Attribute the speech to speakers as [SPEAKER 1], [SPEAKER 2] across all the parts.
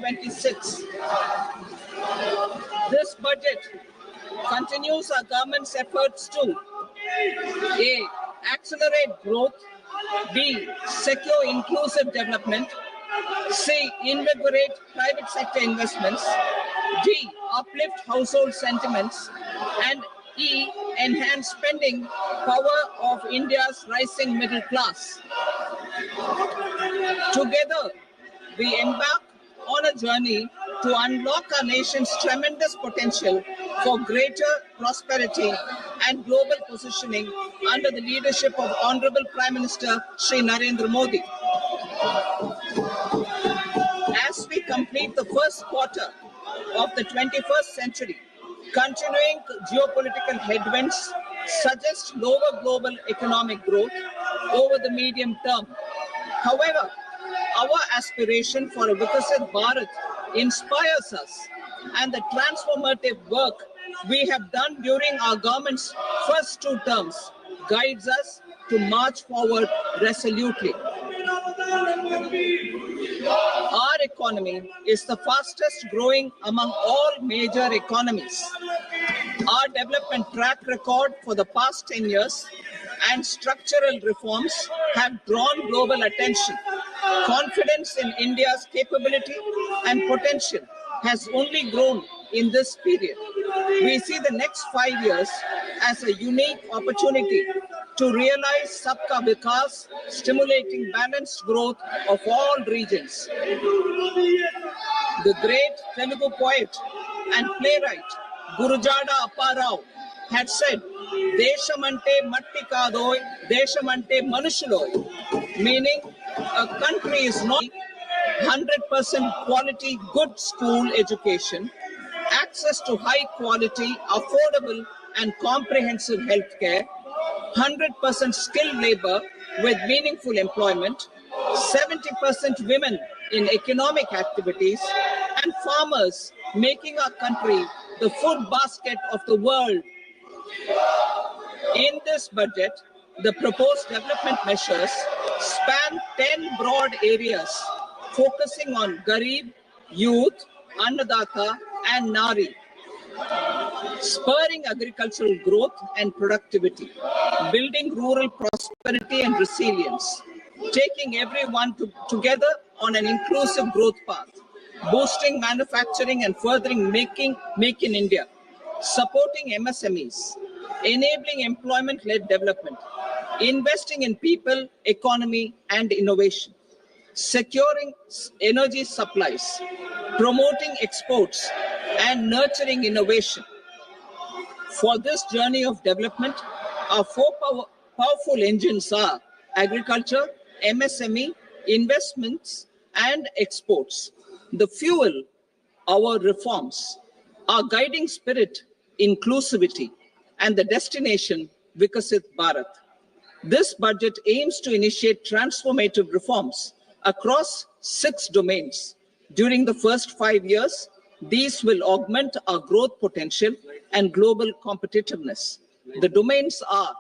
[SPEAKER 1] 2026. This budget continues our government's efforts to A. Accelerate growth, B. Secure inclusive development, C. Invigorate private sector investments, D. Uplift household sentiments, and E. Enhance spending power of India's rising middle class. Together, we embark on a journey to unlock our nation's tremendous potential for greater prosperity and global positioning under the leadership of Honorable Prime Minister Shri Narendra Modi. As we complete the first quarter of the 21st century, continuing geopolitical headwinds suggest lower global economic growth over the medium term. However, our aspiration for a Vikasit Bharat inspires us, and the transformative work we have done during our government's first 2 terms guides us to march forward resolutely. Our economy is the fastest growing among all major economies. Our development track record for the past 10 years and structural reforms have drawn global attention. Confidence in India's capability and potential has only grown in this period. We see the next 5 years as a unique opportunity to realize Sabka Vikas, stimulating balanced growth of all regions. The great Telugu poet and playwright Gurujada Apparao had said, "Deshamante matti kadoy, deshamante manushuloy," meaning a country is not 100% quality good school education, access to high quality, affordable and comprehensive healthcare, 100% skilled labor with meaningful employment, 70% women in economic activities, and farmers making our country the food basket of the world. In this budget, the proposed development measures span 10 broad areas, focusing on Garib, Youth, Annadata, and Nari, spurring agricultural growth and productivity, building rural prosperity and resilience, taking everyone together on an inclusive growth path, boosting manufacturing and furthering Make in India, supporting MSMEs, enabling employment-led development, investing in people, economy, and innovation, securing energy supplies, promoting exports, and nurturing innovation. For this journey of development, our 4 powerful engines are agriculture, MSME, investments, and exports. The fuel, our reforms, our guiding spirit, inclusivity, and the destination, Vikasit Bharat. This budget aims to initiate transformative reforms across 6 domains. During the first 5 years, these will augment our growth potential and global competitiveness. The domains are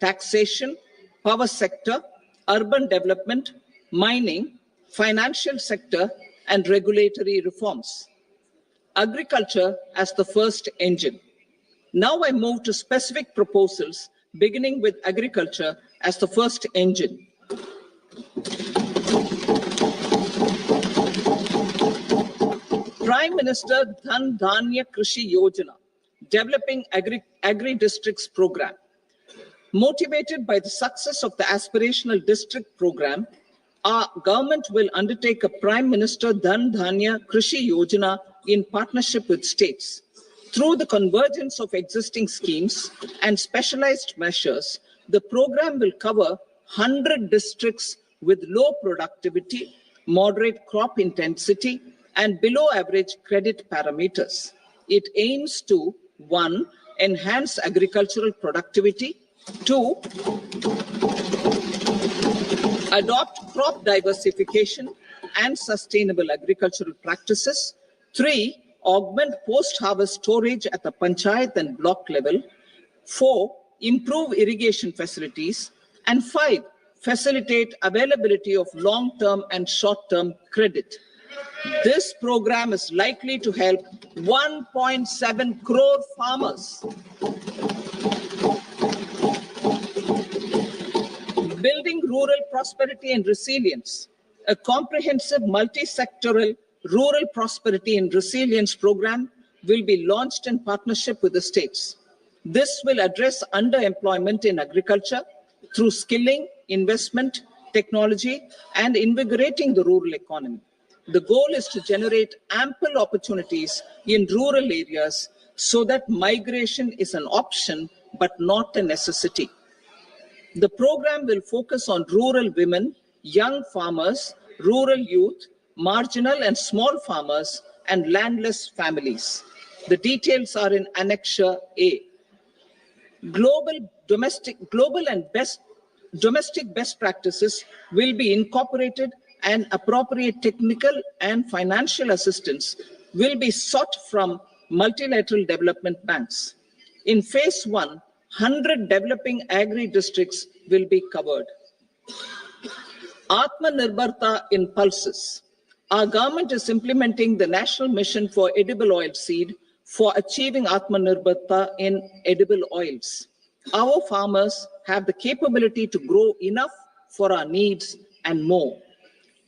[SPEAKER 1] taxation, power sector, urban development, mining, financial sector, and regulatory reforms. Agriculture as the first engine. Now I move to specific proposals, beginning with agriculture as the first engine. Prime Minister Dhan Dhanya Krishi Yojana, developing agri-districts program. Motivated by the success of the aspirational district program, our government will undertake a Prime Minister Dhan Dhanya Krishi Yojana in partnership with states. Through the convergence of existing schemes and specialized measures, the program will cover 100 districts with low productivity, moderate crop intensity, and below average credit parameters. It aims to 1. Enhance agricultural productivity, 2. Adopt crop diversification and sustainable agricultural practices, 3. Augment post-harvest storage at the panchayat and block level, 4. Improve irrigation facilities, and 5. Facilitate availability of long-term and short-term credit. This program is likely to help 1.7 crore farmers. Building rural prosperity and resilience. A comprehensive multi-sectoral rural prosperity and resilience program will be launched in partnership with the states. This will address underemployment in agriculture through skilling, investment, technology, and invigorating the rural economy. The goal is to generate ample opportunities in rural areas so that migration is an option but not a necessity. The program will focus on rural women, young farmers, rural youth, marginal and small farmers, and landless families. The details are in Annexure A. Domestic best practices will be incorporated, and appropriate technical and financial assistance will be sought from multilateral development banks. In phase 1, 100 developing agri-districts will be covered. Atmanirbharta in pulses. Our government is implementing the National Mission for Edible Oilseed for achieving Atmanirbharta in edible oils. Our farmers have the capability to grow enough for our needs and more.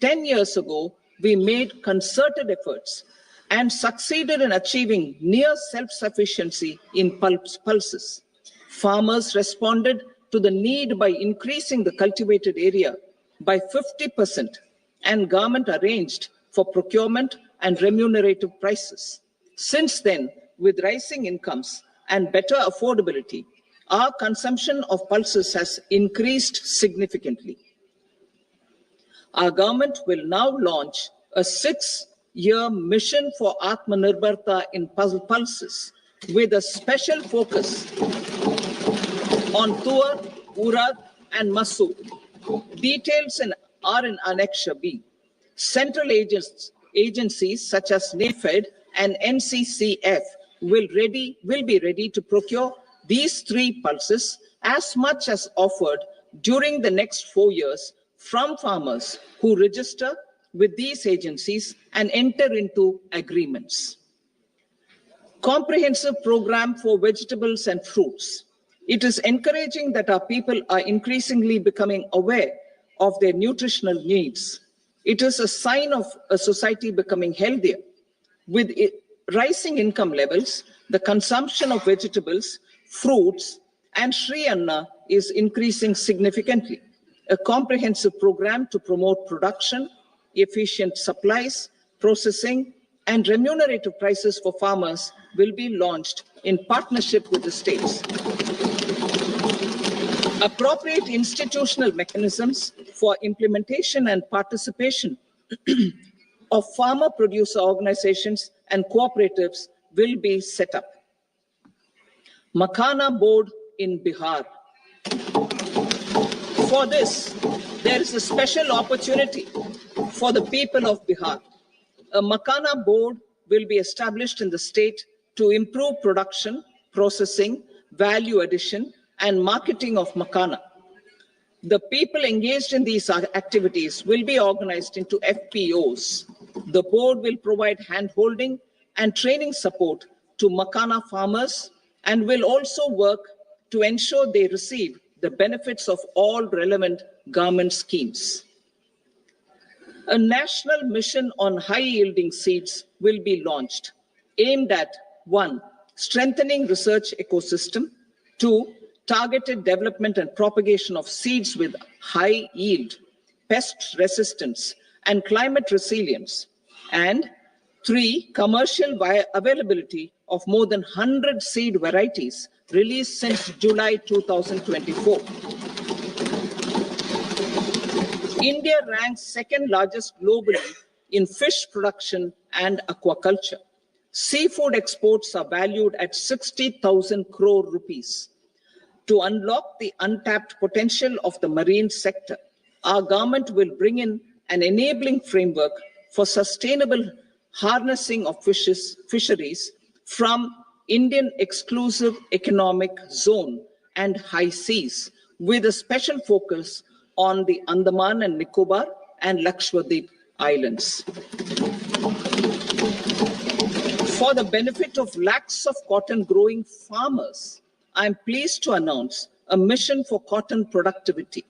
[SPEAKER 1] 10 years ago, we made concerted efforts and succeeded in achieving near self-sufficiency in pulses. Farmers responded to the need by increasing the cultivated area by 50%, and government arranged for procurement and remunerative prices. Since then, with rising incomes and better affordability, our consumption of pulses has increased significantly. Our government will now launch a 6-year mission for Atmanirbharta in pulses with a special focus on Tuar, Urad, and Masoor. Details are in Annexure B. Central agencies such as NAFED and NCCF will be ready to procure these 3 pulses as much as offered during the next 4 years from farmers who register with these agencies and enter into agreements. Comprehensive program for vegetables and fruits. It is encouraging that our people are increasingly becoming aware of their nutritional needs. It is a sign of a society becoming healthier. With rising income levels, the consumption of vegetables, fruits, and Sri Anna is increasing significantly. A comprehensive program to promote production, efficient supplies, processing, and remunerative prices for farmers will be launched in partnership with the states. Appropriate institutional mechanisms for implementation and participation of farmer producer organizations and cooperatives will be set up. Makhana board in Bihar. For this, there is a special opportunity for the people of Bihar. A Makhana board will be established in the state to improve production, processing, value addition, and marketing of Makhana. The people engaged in these activities will be organized into FPOs. The board will provide hand-holding and training support to Makhana farmers and will also work to ensure they receive the benefits of all relevant government schemes. A national mission on high-yielding seeds will be launched, aimed at 1. Strengthening research ecosystem, 2. Targeted development and propagation of seeds with high yield, pest resistance, and climate resilience, and 3. Commercial availability of more than 100 seed varieties released since July 2024. India ranks second largest globally in fish production and aquaculture. Seafood exports are valued at 60,000 crore rupees. To unlock the untapped potential of the marine sector, our government will bring in an enabling framework for sustainable harnessing of fisheries from Indian exclusive economic zone and high seas, with a special focus on the Andaman and Nicobar and Lakshadweep Islands. For the benefit of lakhs of cotton growing farmers, I am pleased to announce a mission for cotton productivity.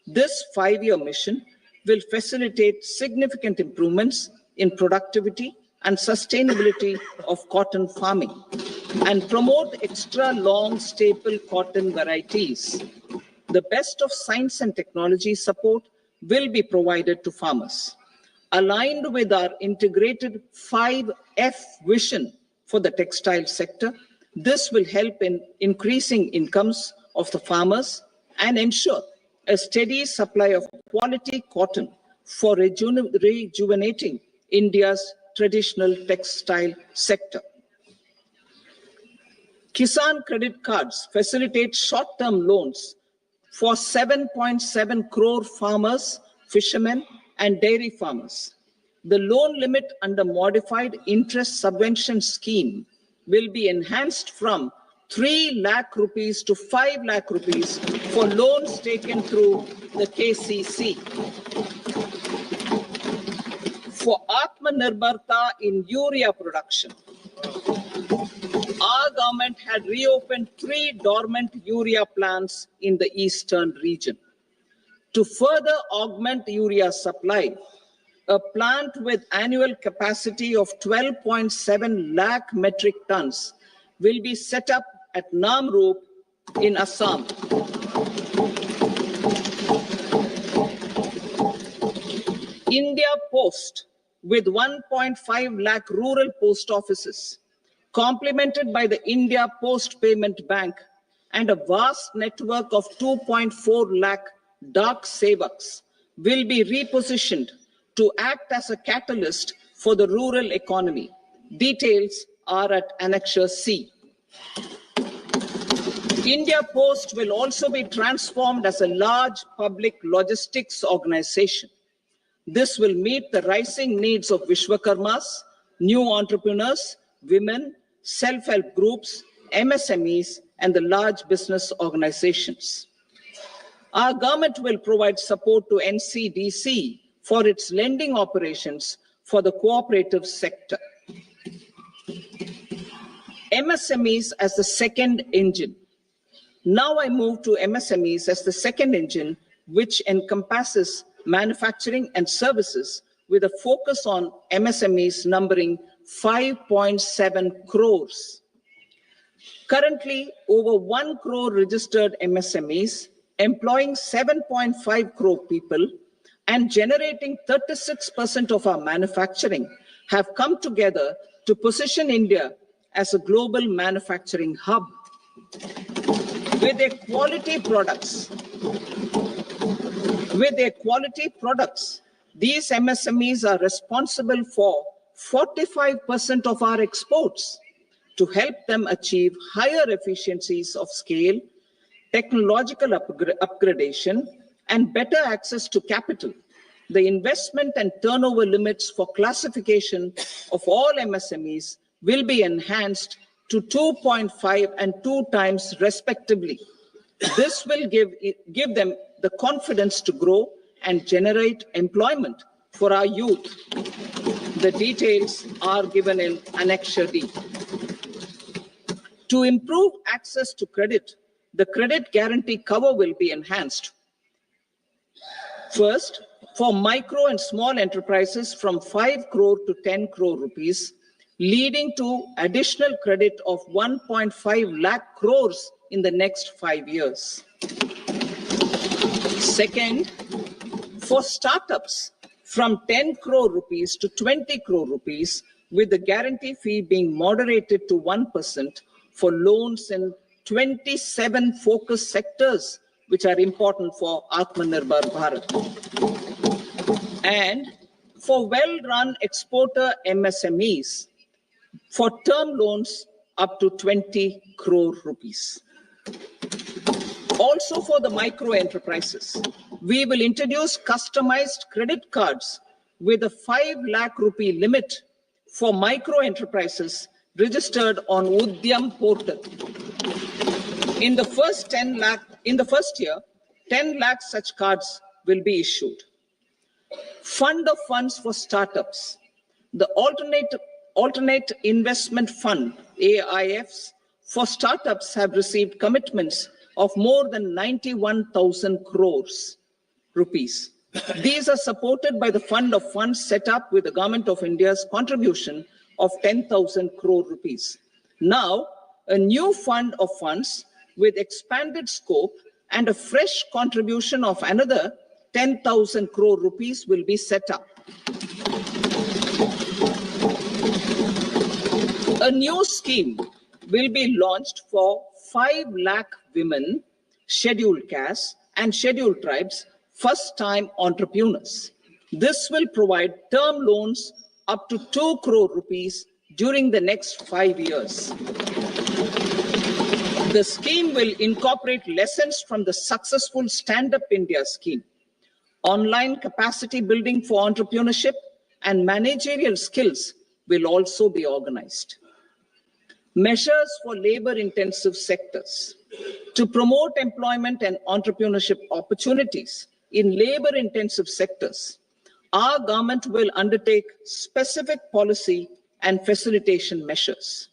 [SPEAKER 1] This 5-year mission will facilitate significant improvements in productivity and sustainability of cotton farming and promote extra long staple cotton varieties. The best of science and technology support will be provided to farmers. Aligned with our integrated 5F vision for the textile sector, this will help in increasing incomes of the farmers and ensure a steady supply of quality cotton for rejuvenating India's traditional textile sector. Kisan credit cards facilitate short-term loans for 7.7 crore farmers, fishermen, and dairy farmers. The loan limit under modified interest subvention scheme will be enhanced from 3 lakh rupees to 5 lakh rupees for loans taken through the KCC. For Atmanirbharta in urea production, our government had reopened 3 dormant urea plants in the eastern region. To further augment urea supply, a plant with annual capacity of 12.7 lakh metric tons will be set up at Namrup in Assam. India Post, with 1.5 lakh rural post offices, complemented by the India Post Payment Bank and a vast network of 2.4 lakh Dak Sevaks, will be repositioned to act as a catalyst for the rural economy. Details are at Annexure C. India Post will also be transformed as a large public logistics organization. This will meet the rising needs of Vishwakarmas, new entrepreneurs, women, self-help groups, MSMEs, and the large business organizations. Our government will provide support to NCDC for its lending operations for the cooperative sector. MSMEs as the second engine. Now I move to MSMEs as the second engine, which encompasses manufacturing and services with a focus on MSMEs numbering 5.7 crores. Currently, over 1 crore registered MSMEs, employing 7.5 crore people and generating 36% of our manufacturing, have come together to position India as a global manufacturing hub. With their quality products, these MSMEs are responsible for 45% of our exports. To help them achieve higher efficiencies of scale, technological upgradation, and better access to capital, the investment and turnover limits for classification of all MSMEs will be enhanced to 2.5 and 2 times respectively. This will give them the confidence to grow and generate employment for our youth. The details are given in Annexure D. To improve access to credit, the credit guarantee cover will be enhanced. First, for micro and small enterprises from 5 crore to 10 crore rupees, leading to additional credit of 1.5 lakh crores in the next 5 years. Second, for startups from 10 crore rupees to 20 crore rupees, with the guarantee fee being moderated to 1% for loans in 27 focus sectors, which are important for Atmanirbhar Bharat. And for well-run exporter MSMEs, for term loans up to 20 crore rupees. Also for the micro enterprises, we will introduce customized credit cards with a 5 lakh rupee limit for micro enterprises registered on Udyam portal. In the first year, 10 lakh such cards will be issued. Fund of funds for startups. The Alternate Investment Fund, AIFs, for startups have received commitments of more than 91,000 crores rupees. These are supported by the fund of funds set up with the Government of India's contribution of 10,000 crore rupees. Now, a new fund of funds with expanded scope and a fresh contribution of another 10,000 crore rupees will be set up. A new scheme will be launched for 5 lakh women, scheduled castes and scheduled tribes, first-time entrepreneurs. This will provide term loans up to 2 crore rupees during the next 5 years. The scheme will incorporate lessons from the successful Stand Up India scheme. Online capacity building for entrepreneurship and managerial skills will also be organized. Measures for labor-intensive sectors. To promote employment and entrepreneurship opportunities in labor-intensive sectors, our government will undertake specific policy and facilitation measures.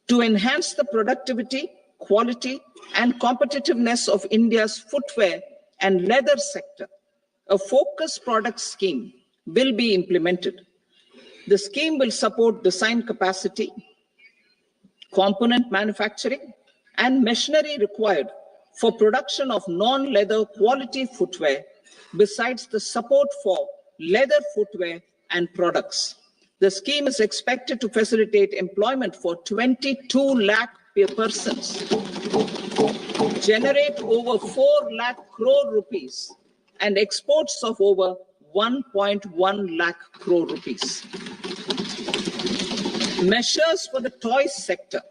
[SPEAKER 1] To enhance the productivity, quality, and competitiveness of India's footwear and leather sector, a focused product scheme will be implemented. The scheme will support design capacity, component manufacturing, and machinery required for production of non-leather quality footwear, besides the support for leather footwear and products. The scheme is expected to facilitate employment for 22 lakh persons, generate over 4 lakh crore rupees, and exports of over 1.1 lakh crore rupees. Measures for the toys sector.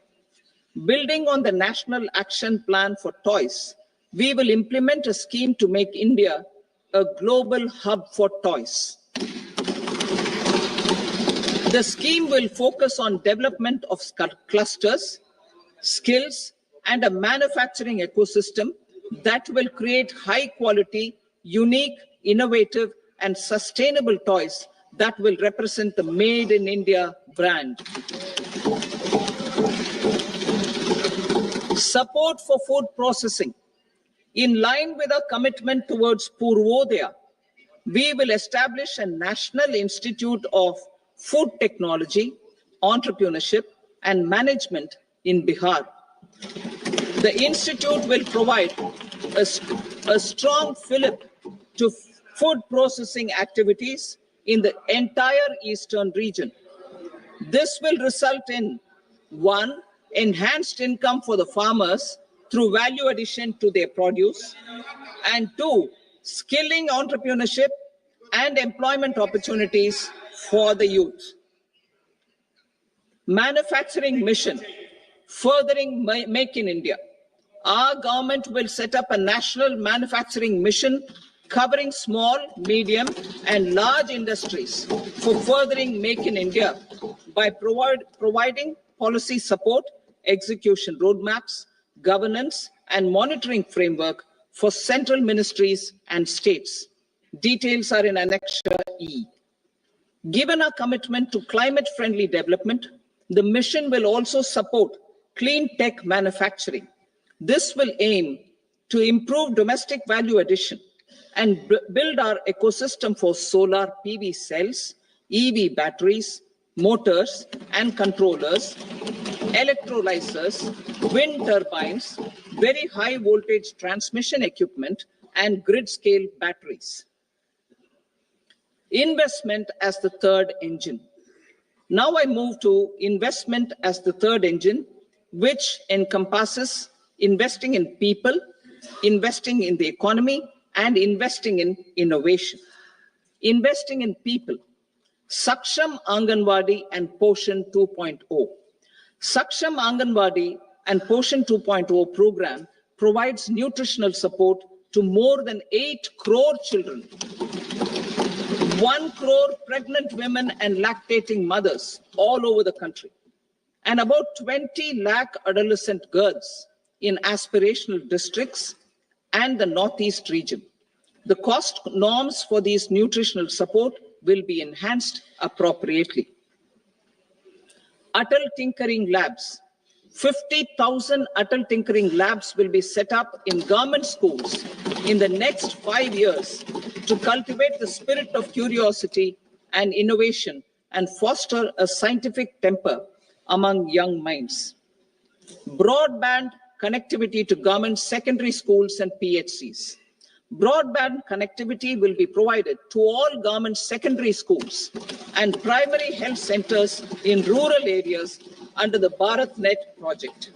[SPEAKER 1] Building on the National Action Plan for Toys, we will implement a scheme to make India a global hub for toys. The scheme will focus on development of clusters, skills, and a manufacturing ecosystem that will create high quality, unique, innovative, and sustainable toys that will represent the Made in India brand. Support for food processing. In line with our commitment towards Purvodaya, we will establish a National Institute of Food Technology, Entrepreneurship, and Management in Bihar. The institute will provide a strong fillip to food processing activities in the entire eastern region. This will result in 1. Enhanced income for the farmers through value addition to their produce, and 2. Skilling entrepreneurship and employment opportunities for the youth. Manufacturing mission, furthering Make in India. Our government will set up a national manufacturing mission covering small, medium, and large industries for furthering Make in India by providing policy support, execution roadmaps, governance, and monitoring framework for central ministries and states. Details are in Annexure E. Given our commitment to climate-friendly development, the mission will also support clean tech manufacturing. This will aim to improve domestic value addition and build our ecosystem for solar PV cells, EV batteries, motors and controllers, electrolyzers, wind turbines, very high voltage transmission equipment, and grid scale batteries. Investment as the third engine. Now I move to investment as the third engine, which encompasses investing in people, investing in the economy, and investing in innovation. Investing in people. Saksham Anganwadi and Poshan 2.0. Saksham Anganwadi and Poshan 2.0 program provides nutritional support to more than 8 crore children, 1 crore pregnant women and lactating mothers all over the country, and about 20 lakh adolescent girls in aspirational districts and the Northeast region. The cost norms for these nutritional support will be enhanced appropriately. Atal Tinkering Labs. 50,000 Atal Tinkering Labs will be set up in government schools in the next 5 years to cultivate the spirit of curiosity and innovation and foster a scientific temper among young minds. Broadband connectivity to government secondary schools and PHCs. Broadband connectivity will be provided to all government secondary schools and primary health centers in rural areas under the BharatNet project.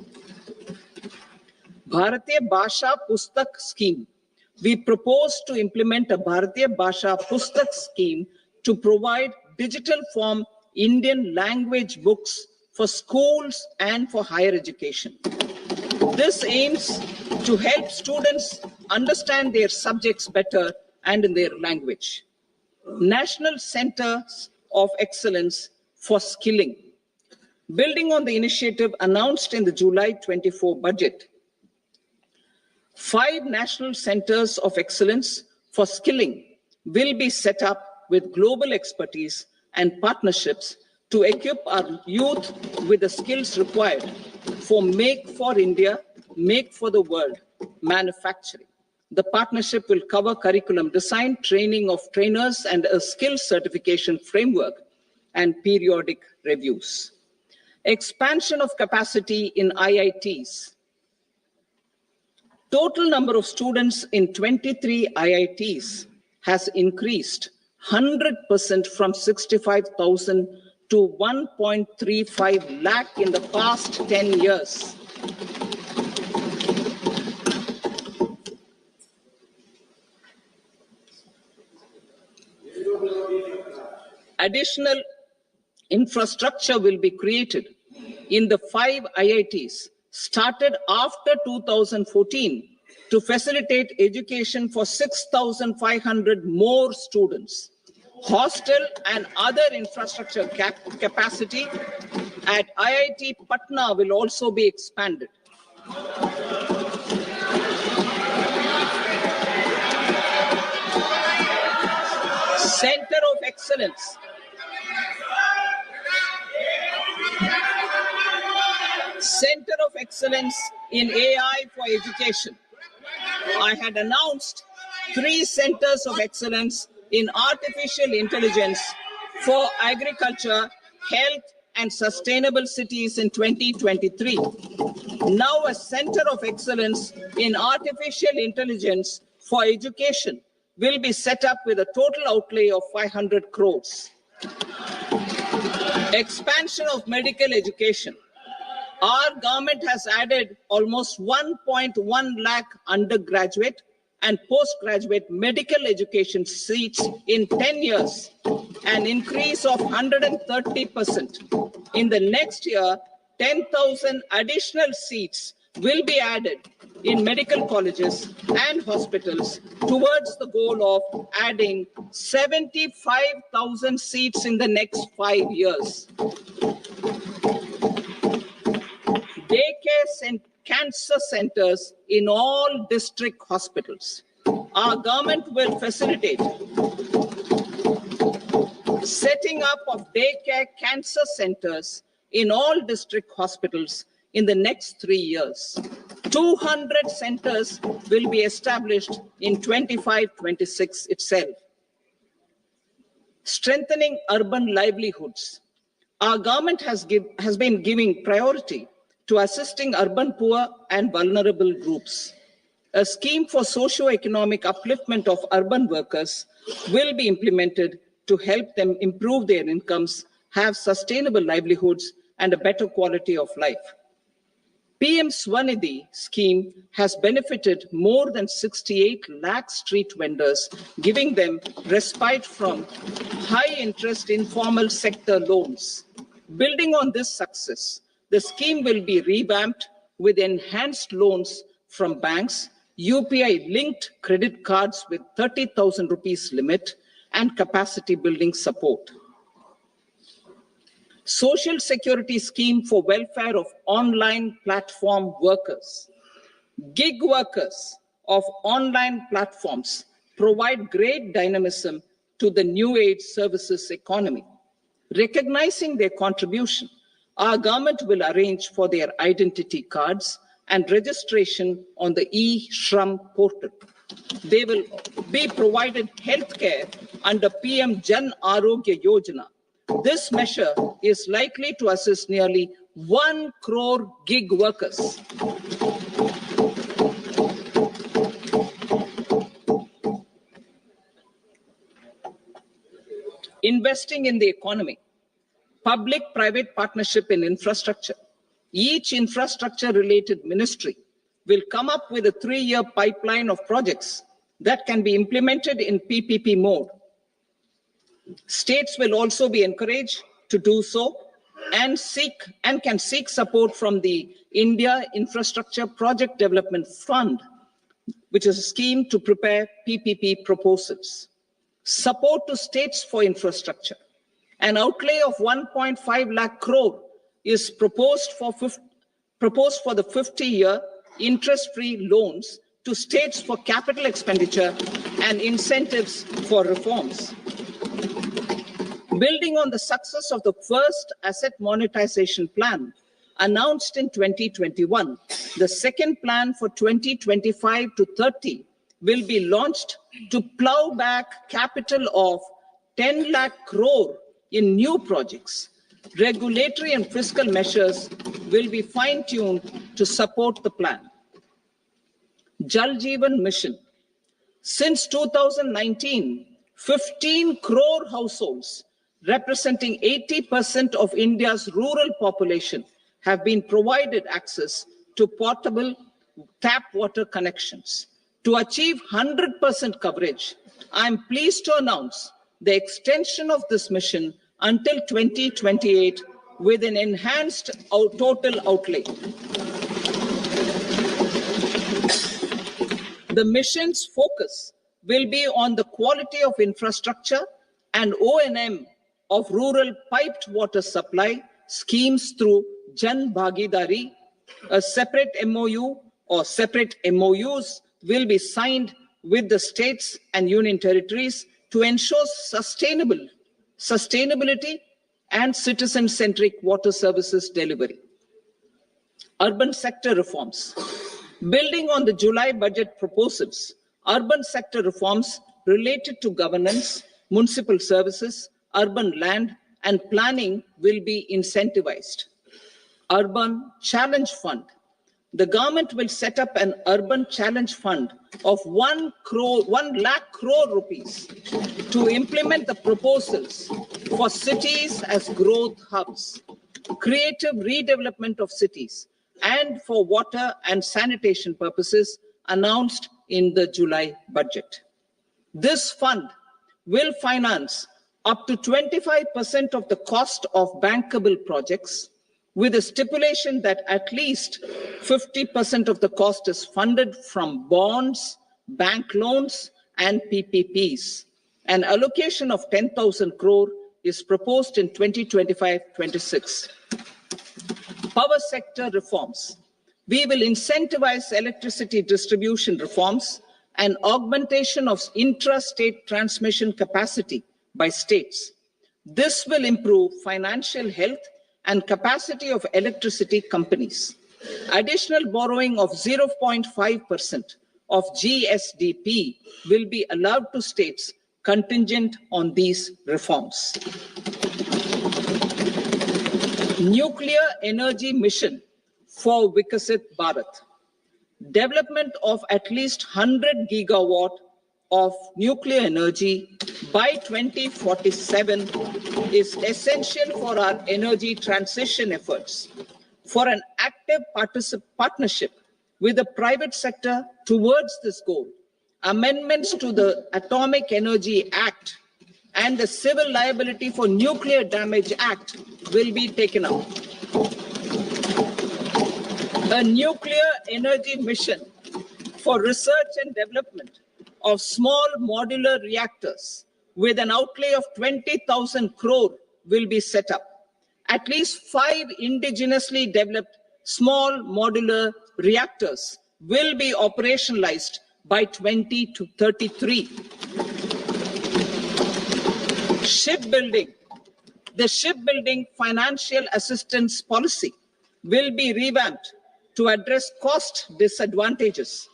[SPEAKER 1] Bharatiya Bhasha Pustak Scheme. We propose to implement a Bharatiya Bhasha Pustak scheme to provide digital form Indian language books for schools and for higher education. This aims to help students understand their subjects better and in their language. National Centers of Excellence for Skilling. Building on the initiative announced in the July 24 budget, 5 national centers of excellence for skilling will be set up with global expertise and partnerships to equip our youth with the skills required for Make for India, Make for the World manufacturing. The partnership will cover curriculum design, training of trainers, and a skills certification framework and periodic reviews. Expansion of capacity in IITs. Total number of students in 23 IITs has increased 100% from 65,000 to 1.35 lakh in the past 10 years. Additional infrastructure will be created in the 5 IITs started after 2014 to facilitate education for 6,500 more students. Hostel and other infrastructure capacity at IIT Patna will also be expanded. Center of Excellence. Center of Excellence in AI for Education. I had announced 3 centers of excellence in artificial intelligence for agriculture, health, and sustainable cities in 2023. Now a center of excellence in artificial intelligence for education will be set up with a total outlay of 500 crores. Expansion of medical education. Our government has added almost 1.1 lakh undergraduate and postgraduate medical education seats in 10 years, an increase of 130%. In the next year, 10,000 additional seats will be added in medical colleges and hospitals towards the goal of adding 75,000 seats in the next 5 years. Daycare and cancer centers in all district hospitals. Our government will facilitate setting up of daycare cancer centers in all district hospitals in the next 3 years. 200 centers will be established in 25-26 itself. Strengthening urban livelihoods. Our government has been giving priority to assisting urban poor and vulnerable groups. A scheme for socio-economic upliftment of urban workers will be implemented to help them improve their incomes, have sustainable livelihoods, and a better quality of life. PM Swanidhi scheme has benefited more than 68 lakh street vendors, giving them respite from high interest informal sector loans. Building on this success, the scheme will be revamped with enhanced loans from banks, UPI-linked credit cards with 30,000 rupees limit, and capacity building support. Social Security Scheme for welfare of online platform workers. Gig workers of online platforms provide great dynamism to the new age services economy. Recognizing their contribution, our government will arrange for their identity cards and registration on the e-Shram portal. They will be provided healthcare under PM Jan Arogya Yojana. This measure is likely to assist nearly 1 crore gig workers. Investing in the economy, public-private partnership in infrastructure. Each infrastructure-related ministry will come up with a 3-year pipeline of projects that can be implemented in PPP mode. States will also be encouraged to do so and can seek support from the India Infrastructure Project Development Fund, which is a scheme to prepare PPP proposals. Support to states for infrastructure. An outlay of 1.5 lakh crore is proposed for the 50-year interest-free loans to states for capital expenditure and incentives for reforms. Building on the success of the first asset monetization plan announced in 2021, the second plan for 2025 to 30 will be launched to plow back capital of 10 lakh crore in new projects. Regulatory and fiscal measures will be fine-tuned to support the plan. Jal Jeevan Mission. Since 2019, 15 crore households, representing 80% of India's rural population, have been provided access to portable tap water connections. To achieve 100% coverage, I am pleased to announce the extension of this mission until 2028 with an enhanced total outlay. The mission's focus will be on the quality of infrastructure and O&M of rural piped water supply schemes through Jan Bhagidari. A separate MOU or separate MOUs will be signed with the states and union territories to ensure sustainability and citizen-centric water services delivery. Urban sector reforms. Building on the July budget proposals, urban sector reforms related to governance, municipal services, urban land, and planning will be incentivized. Urban Challenge Fund. The government will set up an urban challenge fund of 1 lakh crore rupees to implement the proposals for cities as growth hubs, creative redevelopment of cities, and for water and sanitation purposes announced in the July budget. This fund will finance up to 25% of the cost of bankable projects, with a stipulation that at least 50% of the cost is funded from bonds, bank loans, and PPPs. An allocation of 10,000 crore is proposed in 2025-26. Power sector reforms. We will incentivize electricity distribution reforms and augmentation of intrastate transmission capacity by states. This will improve financial health and capacity of electricity companies. Additional borrowing of 0.5% of GSDP will be allowed to states contingent on these reforms. Nuclear energy mission for Vikasit Bharat. Development of at least 100 gigawatt of nuclear energy by 2047 is essential for our energy transition efforts. For an active partnership with the private sector towards this goal, amendments to the Atomic Energy Act and the Civil Liability for Nuclear Damage Act will be taken up. A nuclear energy mission for research and development of small modular reactors with an outlay of 20,000 crore will be set up. At least 5 indigenously developed small modular reactors will be operationalized by 2033. Shipbuilding. The shipbuilding financial assistance policy will be revamped to address cost disadvantages.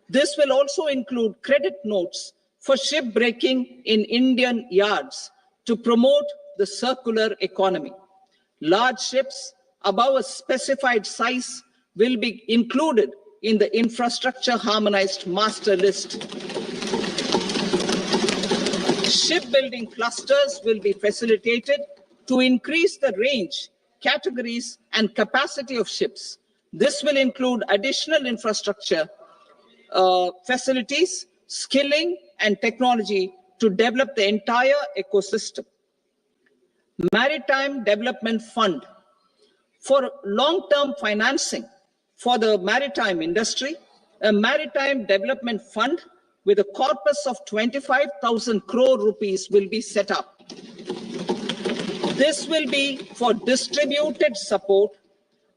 [SPEAKER 1] This will also include credit notes for shipbreaking in Indian yards to promote the circular economy. Large ships above a specified size will be included in the infrastructure harmonized master list. Shipbuilding clusters will be facilitated to increase the range, categories, and capacity of ships. This will include additional infrastructure, facilities, skilling, and technology to develop the entire ecosystem. Maritime Development Fund. For long-term financing for the maritime industry, a Maritime Development Fund with a corpus of 25,000 crore rupees will be set up. This will be for distributed support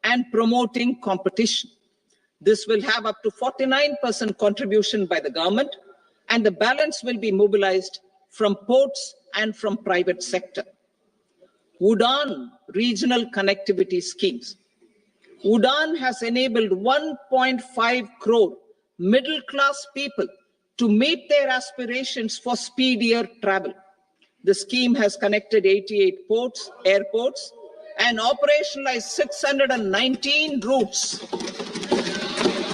[SPEAKER 1] and promoting competition. This will have up to 49% contribution by the government, and the balance will be mobilized from ports and from private sector. Udaan regional connectivity schemes. Udaan has enabled 1.5 crore middle-class people to meet their aspirations for speedier travel. The scheme has connected 88 airports, and operationalized 619 routes.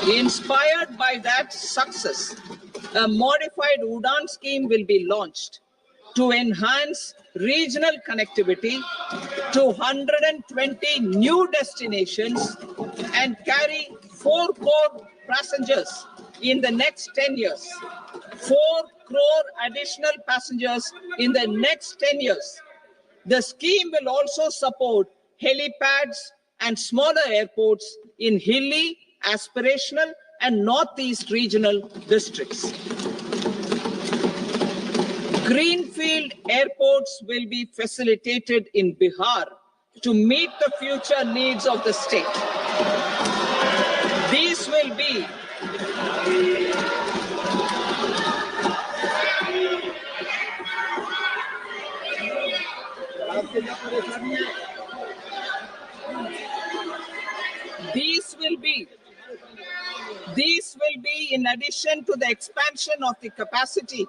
[SPEAKER 1] Inspired by that success, a modified Udaan scheme will be launched to enhance regional connectivity to 120 new destinations and carry 4 crore passengers in the next 10 years. 4 crore additional passengers in the next 10 years. The scheme will also support helipads and smaller airports in hilly, aspirational, and northeast regional districts. Greenfield airports will be facilitated in Bihar to meet the future needs of the state. These will be in addition to the expansion of the capacity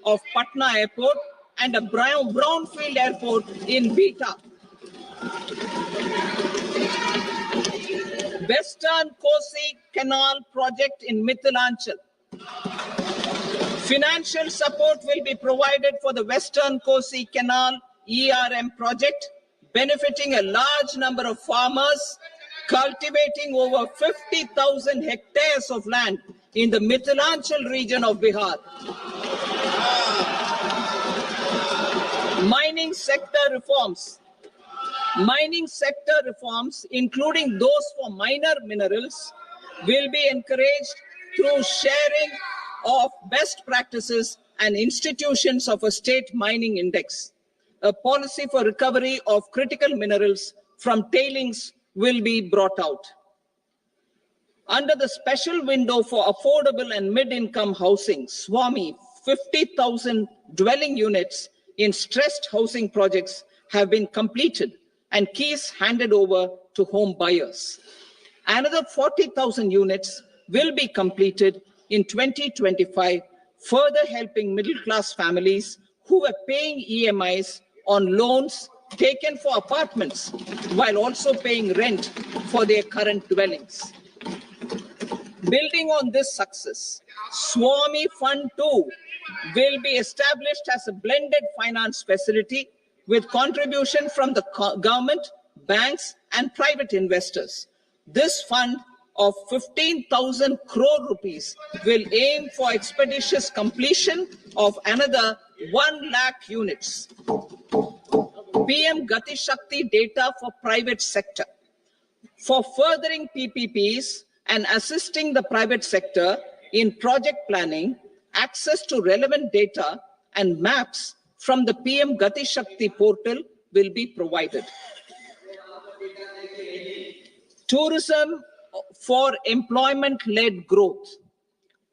[SPEAKER 1] of Patna Airport and a brownfield airport in Beta. Western Kosi Canal project in Mithilanchal. Financial support will be provided for the Western Kosi Canal ERM project, benefiting a large number of farmers cultivating over 50,000 hectares of land in the Mithilanchal region of Bihar. Mining sector reforms. Mining sector reforms, including those for minor minerals, will be encouraged through sharing of best practices and institutions of a state mining index. A policy for recovery of critical minerals from tailings will be brought out. Under the special window for affordable and mid-income housing, Swami, 50,000 dwelling units in stressed housing projects have been completed and keys handed over to home buyers. Another 40,000 units will be completed in 2025, further helping middle-class families who are paying EMIs on loans taken for apartments while also paying rent for their current dwellings. Building on this success, Swami Fund 2 will be established as a blended finance facility with contribution from the government, banks, and private investors. This fund of 15,000 crore rupees will aim for expeditious completion of another 1 lakh units. PM Gati Shakti data for private sector. For furthering PPPs and assisting the private sector in project planning, access to relevant data and maps from the PM Gati Shakti portal will be provided. Tourism for employment-led growth.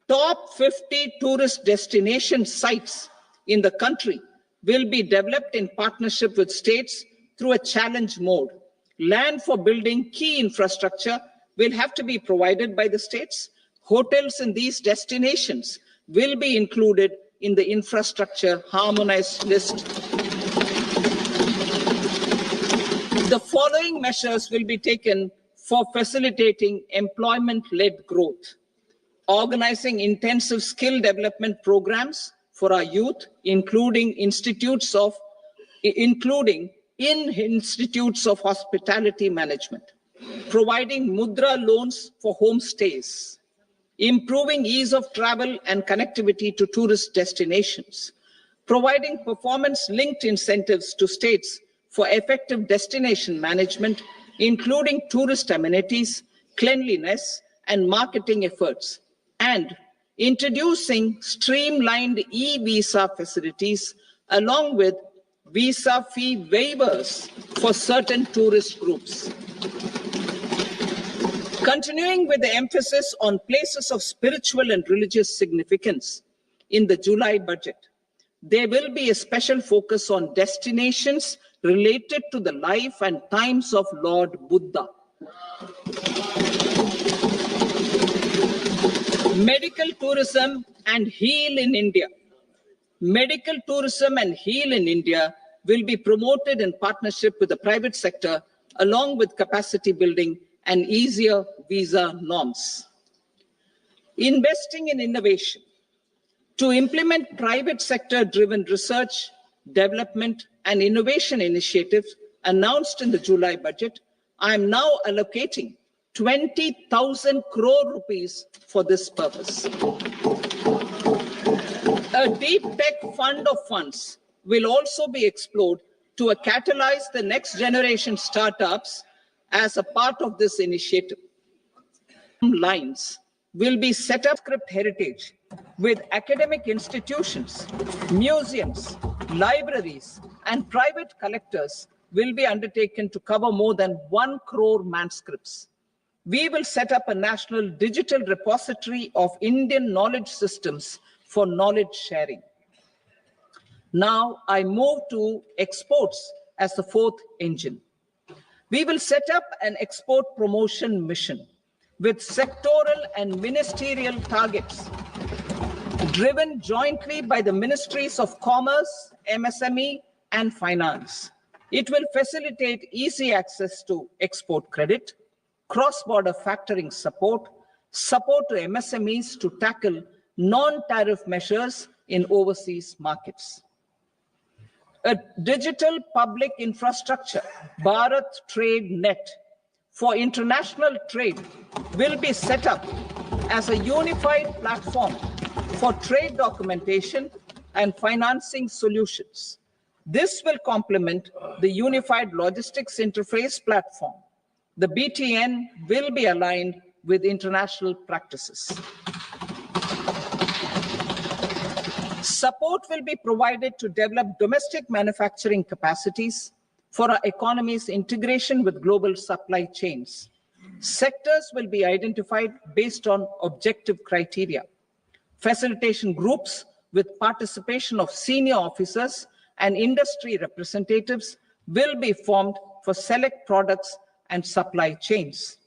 [SPEAKER 1] Top 50 tourist destination sites in the country will be developed in partnership with states through a challenge mode. Land for building key infrastructure will have to be provided by the states. Hotels in these destinations will be included in the infrastructure harmonized list. The following measures will be taken for facilitating employment-led growth. Organizing intensive skill development programs for our youth, including in institutes of hospitality management. Providing mudra loans for homestays. Improving ease of travel and connectivity to tourist destinations. Providing performance-linked incentives to states for effective destination management, including tourist amenities, cleanliness, and marketing efforts. And introducing streamlined e-visa facilities along with visa fee waivers for certain tourist groups. Continuing with the emphasis on places of spiritual and religious significance in the July budget, there will be a special focus on destinations related to the life and times of Lord Buddha. Medical tourism and heal in India. Medical tourism and heal in India will be promoted in partnership with the private sector, along with capacity building and easier visa norms. Investing in innovation. To implement private sector-driven research, development, and innovation initiatives announced in the July budget, I am now allocating 20,000 crore rupees for this purpose. A deep tech fund of funds will also be explored to catalyze the next generation startups as a part of this initiative. Lines will be set up script heritage with academic institutions, museums, libraries, and private collectors will be undertaken to cover more than 1 crore manuscripts. We will set up a national digital repository of Indian knowledge systems for knowledge sharing. Now I move to exports as the fourth engine. We will set up an export promotion mission with sectoral and ministerial targets driven jointly by the Ministries of Commerce, MSME, and Finance. It will facilitate easy access to export credit, cross-border factoring support, support to MSMEs to tackle non-tariff measures in overseas markets. A digital public infrastructure, Bharat Trade Net, for international trade will be set up as a unified platform for trade documentation and financing solutions. This will complement the Unified Logistics Interface platform. The BTN will be aligned with international practices. Support will be provided to develop domestic manufacturing capacities for our economy's integration with global supply chains. Sectors will be identified based on objective criteria. Facilitation groups with participation of senior officers and industry representatives will be formed for select products and supply chains.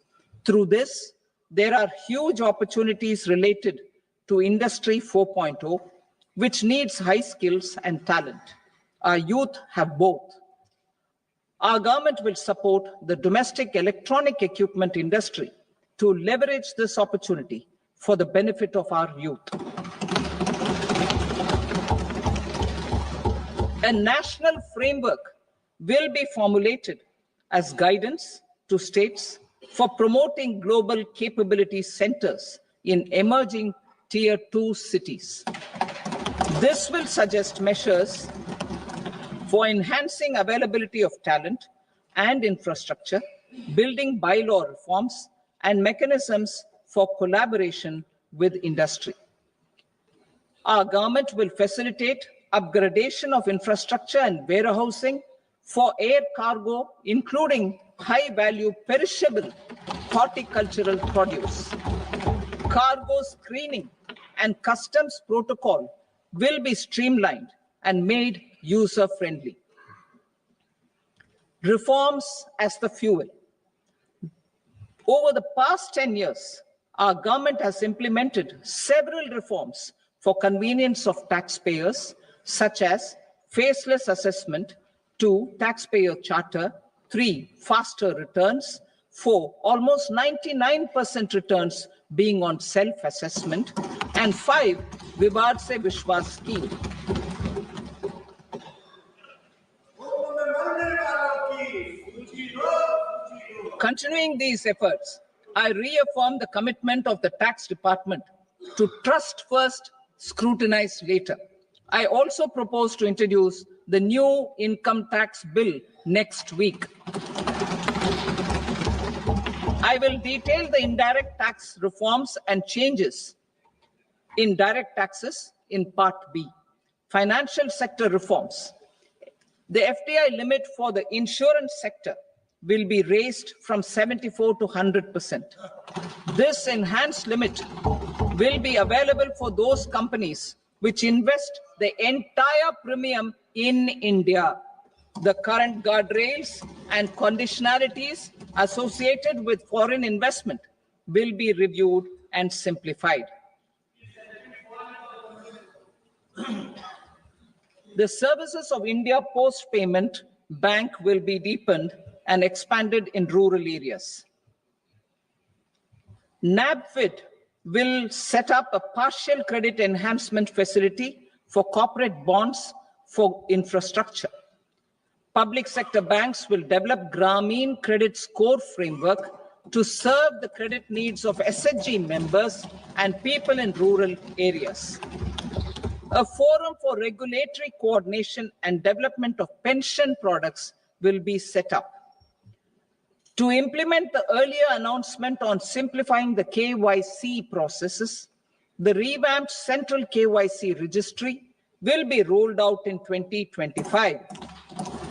[SPEAKER 1] Through this, there are huge opportunities related to Industry 4.0, which needs high skills and talent. Our youth have both. Our government will support the domestic electronic equipment industry to leverage this opportunity for the benefit of our youth. A national framework will be formulated as guidance to states for promoting global capability centers in emerging Tier 2 cities. This will suggest measures for enhancing availability of talent and infrastructure, building bylaw reforms, and mechanisms for collaboration with industry. Our government will facilitate upgradation of infrastructure and warehousing for air cargo, including high-value perishable horticultural produce. Cargo screening and customs protocol will be streamlined and made user-friendly. Reforms as the fuel. Over the past 10 years, our government has implemented several reforms for convenience of taxpayers, such as faceless assessment, 2, taxpayer charter, 3, faster returns, 4, almost 99% returns being on self-assessment, and 5, Vivad Se Vishwas scheme. Continuing these efforts, I reaffirm the commitment of the tax department to trust first, scrutinize later. I also propose to introduce the new income tax bill next week. I will detail the indirect tax reforms and changes in direct taxes in Part B. Financial sector reforms. The FDI limit for the insurance sector will be raised from 74 to 100%. This enhanced limit will be available for those companies which invest the entire premium in India. The current guardrails and conditionalities associated with foreign investment will be reviewed and simplified. The services of India Post Payment Bank will be deepened and expanded in rural areas. NABFID will set up a partial credit enhancement facility for corporate bonds for infrastructure. Public sector banks will develop Grameen Credit Score framework to serve the credit needs of SHG members and people in rural areas. A forum for regulatory coordination and development of pension products will be set up. To implement the earlier announcement on simplifying the KYC processes, the revamped Central KYC Registry will be rolled out in 2025.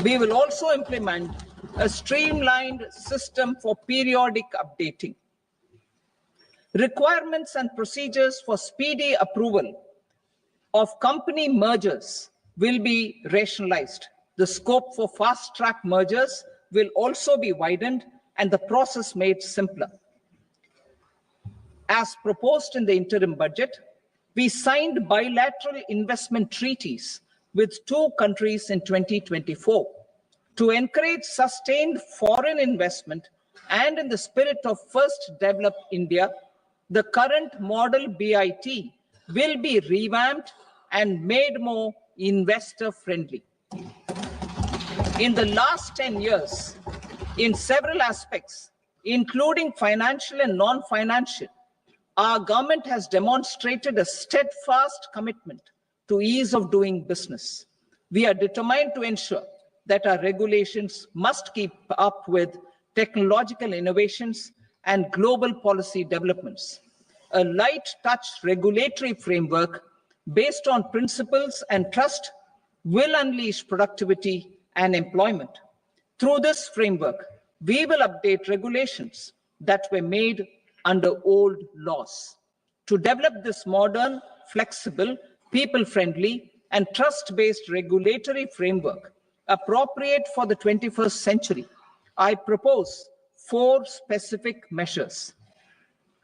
[SPEAKER 1] We will also implement a streamlined system for periodic updating. Requirements and procedures for speedy approval of company mergers will be rationalized. The scope for fast-track mergers will also be widened and the process made simpler. As proposed in the interim budget, we signed bilateral investment treaties with 2 countries in 2024 to encourage sustained foreign investment, and in the spirit of First Develop India, the current model BIT will be revamped and made more investor-friendly. In the last 10 years, in several aspects, including financial and non-financial, our government has demonstrated a steadfast commitment to ease of doing business. We are determined to ensure that our regulations must keep up with technological innovations and global policy developments. A light touch regulatory framework based on principles and trust will unleash productivity and employment. Through this framework, we will update regulations that were made under old laws. To develop this modern, flexible, people-friendly, and trust-based regulatory framework appropriate for the 21st century, I propose 4 specific measures.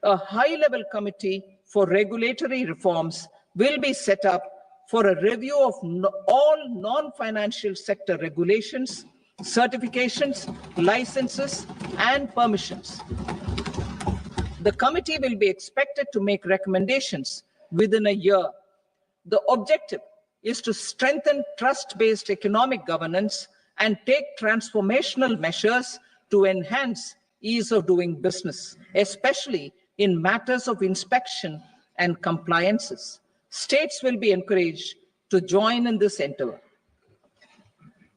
[SPEAKER 1] A high-level committee for regulatory reforms will be set up for a review of all non-financial sector regulations, certifications, licenses, and permissions. The committee will be expected to make recommendations within a year. The objective is to strengthen trust-based economic governance and take transformational measures to enhance ease of doing business, especially in matters of inspection and compliances. States will be encouraged to join in this endeavor.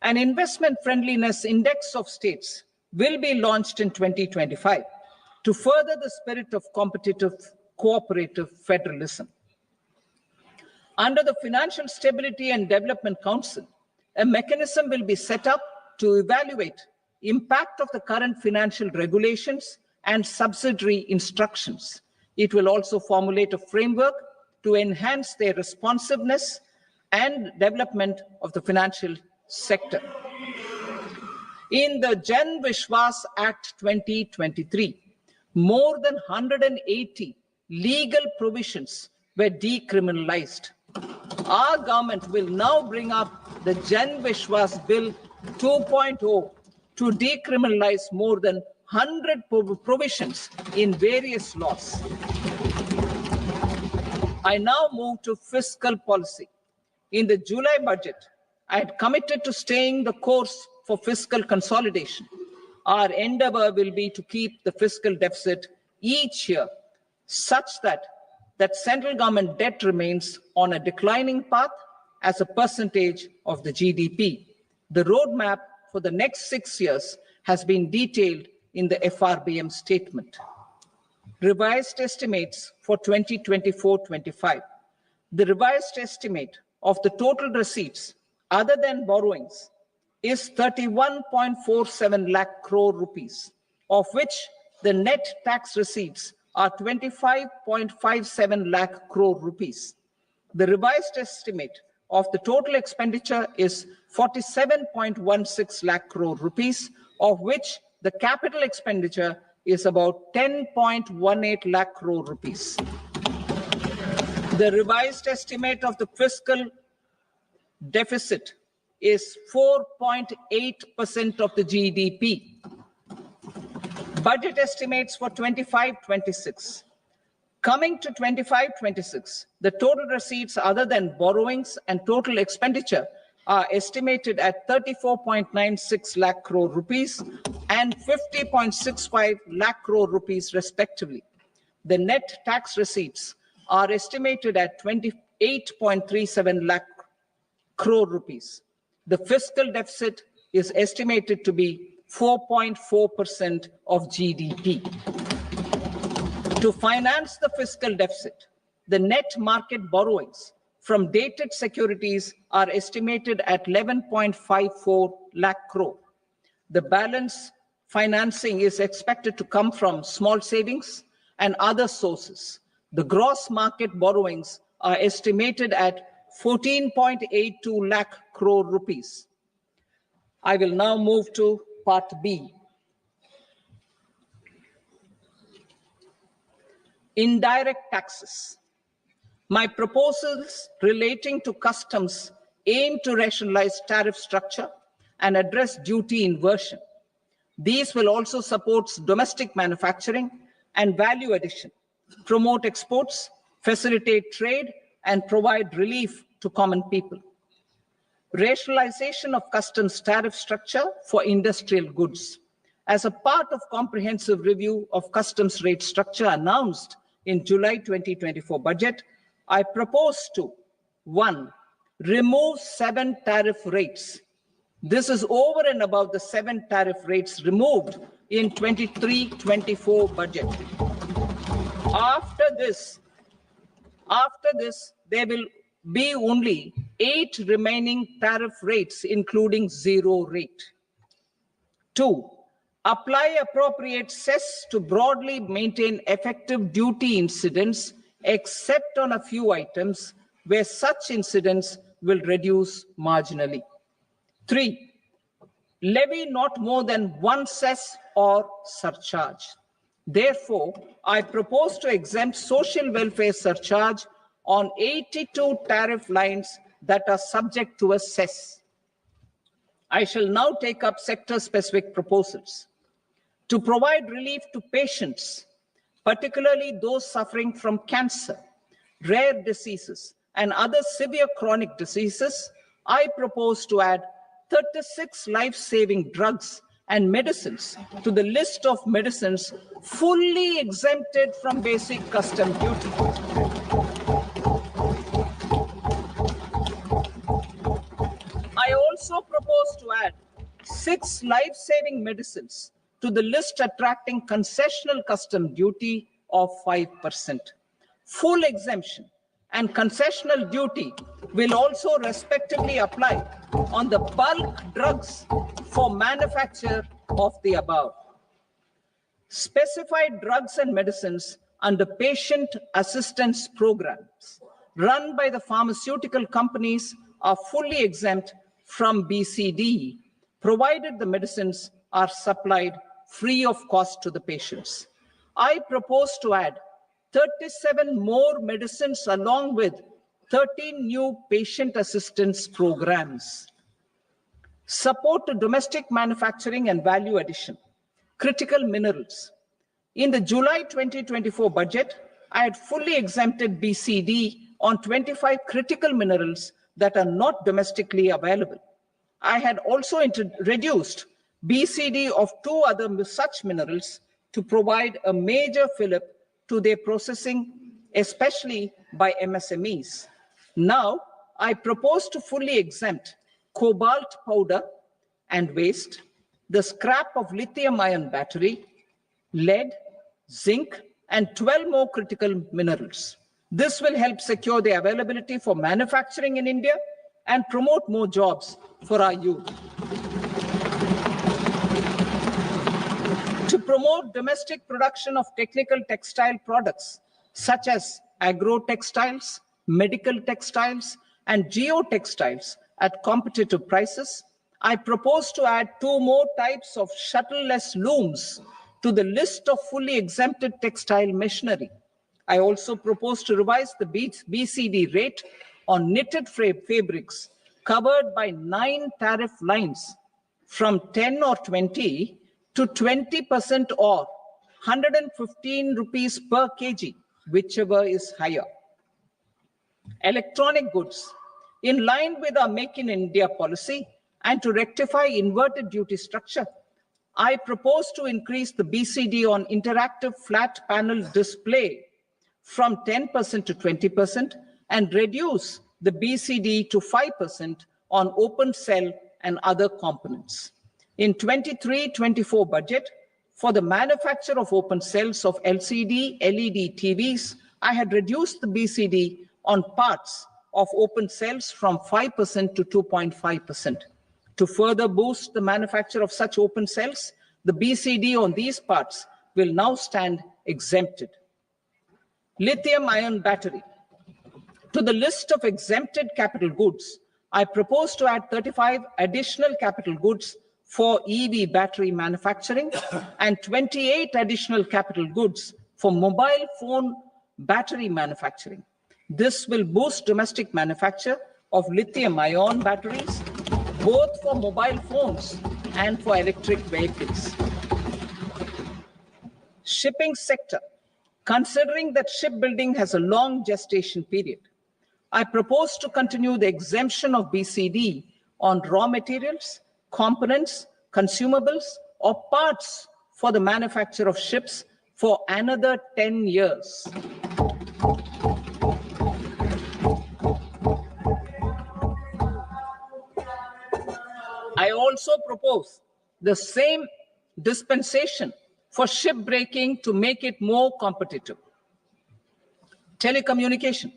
[SPEAKER 1] An investment friendliness index of states will be launched in 2025 to further the spirit of competitive, cooperative federalism. Under the Financial Stability and Development Council, a mechanism will be set up to evaluate impact of the current financial regulations and subsidiary instructions. It will also formulate a framework to enhance their responsiveness and development of the financial sector. In the Jan Vishwas Act 2023, more than 180 legal provisions were decriminalized. Our government will now bring up the Jan Vishwas Bill 2.0 to decriminalize more than 100 provisions in various laws. I now move to fiscal policy. In the July budget, I had committed to staying the course for fiscal consolidation. Our endeavor will be to keep the fiscal deficit each year such that central government debt remains on a declining path as a percentage of the GDP. The roadmap for the next 6 years has been detailed in the FRBM statement. Revised estimates for 2024-25. The revised estimate of the total receipts other than borrowings is 31.47 lakh crore rupees, of which the net tax receipts are 25.57 lakh crore rupees. The revised estimate of the total expenditure is 47.16 lakh crore rupees, of which the capital expenditure is about 10.18 lakh crore rupees. The revised estimate of the fiscal deficit is 4.8% of the GDP. Budget estimates for 25-26. Coming to 25-26, the total receipts other than borrowings and total expenditure are estimated at 34.96 lakh crore rupees and 50.65 lakh crore rupees respectively. The net tax receipts are estimated at 28.37 lakh crore rupees. The fiscal deficit is estimated to be 4.4% of GDP. To finance the fiscal deficit, the net market borrowings from dated securities are estimated at 11.54 lakh crore. The balance financing is expected to come from small savings and other sources. The gross market borrowings are estimated at 14.82 lakh crore rupees. I will now move to Part B. Indirect taxes. My proposals relating to customs aim to rationalize tariff structure and address duty inversion. These will also support domestic manufacturing and value addition, promote exports, facilitate trade, and provide relief to common people. Rationalization of customs tariff structure for industrial goods. As a part of comprehensive review of customs rate structure announced in July 2024 budget, I propose to 1. Remove 7 tariff rates. This is over and above the 7 tariff rates removed in 23-24 budget. After this, there will be only 8 remaining tariff rates, including 0 rate. 2. Apply appropriate cess to broadly maintain effective duty incidence, except on a few items where such incidence will reduce marginally. 3. Levy not more than 1 cess or surcharge. Therefore, I propose to exempt social welfare surcharge on 82 tariff lines that are subject to a cess. I shall now take up sector-specific proposals. To provide relief to patients, particularly those suffering from cancer, rare diseases, and other severe chronic diseases, I propose to add 36 life-saving drugs and medicines to the list of medicines fully exempted from basic custom duty. I also propose to add 6 life-saving medicines to the list attracting concessional custom duty of 5%. Full exemption and concessional duty will also respectively apply on the bulk drugs for manufacture of the above. Specified drugs and medicines under patient assistance programs run by the pharmaceutical companies are fully exempt from BCD, provided the medicines are supplied free of cost to the patients. I propose to add 37 more medicines along with 13 new patient assistance programs. Support to domestic manufacturing and value addition. Critical minerals. In the July 2024 budget, I had fully exempted BCD on 25 critical minerals that are not domestically available. I had also reduced BCD of 2 other such minerals to provide a major fillip to their processing, especially by MSMEs. Now, I propose to fully exempt cobalt powder and waste, the scrap of lithium-ion battery, lead, zinc, and 12 more critical minerals. This will help secure the availability for manufacturing in India and promote more jobs for our youth. To promote domestic production of technical textile products, such as agro-textiles, medical textiles, and geotextiles at competitive prices, I propose to add 2 more types of shuttle-less looms to the list of fully exempted textile machinery. I also propose to revise the BCD rate on knitted fabrics covered by 9 tariff lines from 10 or 20 to 20% or 115 rupees per kg, whichever is higher. Electronic goods. In line with our Make in India policy and to rectify inverted duty structure, I propose to increase the BCD on interactive flat panel display from 10% to 20% and reduce the BCD to 5% on open cell and other components. In 23-24 budget, for the manufacture of open cells of LCD, LED TVs, I had reduced the BCD on parts of open cells from 5% to 2.5%. To further boost the manufacture of such open cells, the BCD on these parts will now stand exempted. Lithium-ion battery. To the list of exempted capital goods, I propose to add 35 additional capital goods for EV battery manufacturing and 28 additional capital goods for mobile phone battery manufacturing. This will boost domestic manufacture of lithium-ion batteries, both for mobile phones and for electric vehicles. Shipping sector. Considering that shipbuilding has a long gestation period, I propose to continue the exemption of BCD on raw materials, components, consumables, or parts for the manufacture of ships for another 10 years. I also propose the same dispensation for shipbreaking to make it more competitive. Telecommunication.